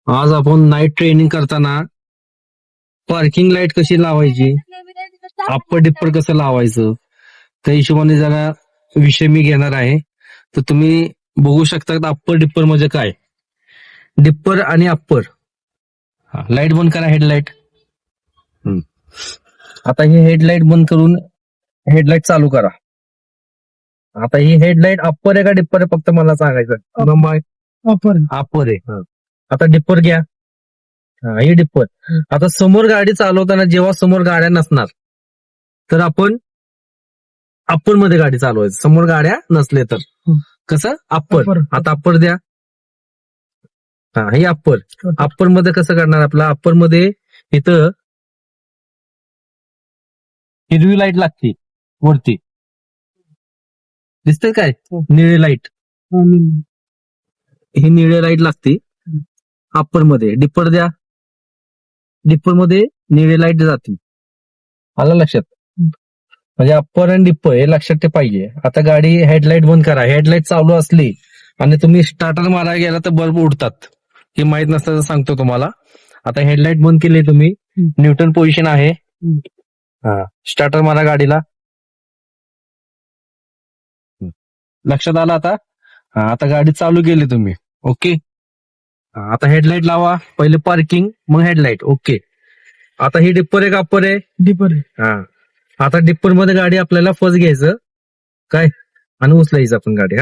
आज आपण night training करताना पार्किंग लाईट कशी लावायची, अप्पर डिप्पर कसं लावायचं, त्या हिशोबाने जरा विषय मी घेणार आहे. तर तुम्ही बघू शकता अप्पर डिप्पर म्हणजे काय. डिप्पर आणि अप्पर. लाईट बंद करा, हेडलाईट. आता ही हेडलाईट बंद करून हेडलाईट चालू करा. आता ही हेडलाईट अप्पर आहे का डिप्पर आहे फक्त मला सांगायचं. अप्पर आहे. आता डिप्पर घ्या. ही डिप्पर. आता समोर गाडी चालवताना जेव्हा समोर गाड्या नसणार तर आपण अप्पर मध्ये गाडी चालवायची. समोर गाड्या नसले तर कसं अप्पर. आता अप्पर द्या. हे अप्पर. अप्पर मध्ये कसं करणार, आपला अप्पर मध्ये इथं हिरवी लाईट लागते वरती, दिसतंय काय, निळी लाईट. ही निळी लाईट लागते अप्पर मध्ये. डिप्पर द्या. डिप्पर मध्ये निळी लाईट जाते. आलं लक्षात. म्हणजे अप्पर आणि डिप्पर हे लक्षात ते पाहिजे. आता गाडी हेडलाईट बंद करा. हेडलाईट चालू असली आणि तुम्ही स्टार्टर मारायला गेला तर बल्ब उडतात. हे माहित नसतं तर सांगतो तुम्हाला. आता हेडलाईट बंद केली तुम्ही, न्यूट्रल पोझिशन आहे. स्टार्टर मारा गाडीला. लक्षात आलं आता. आता गाडी चालू केली तुम्ही. ओके. आता हेडलाईट लावा. पहिले पार्किंग मग हेडलाईट. ओके. आता ही डिप्पर आहे का अप्पर आहे? डिप्पर आहे. आता डिप्पर मध्ये गाडी आपल्याला फर्स्ट घ्यायचं काय आणि उचलायचं आपण गाडी.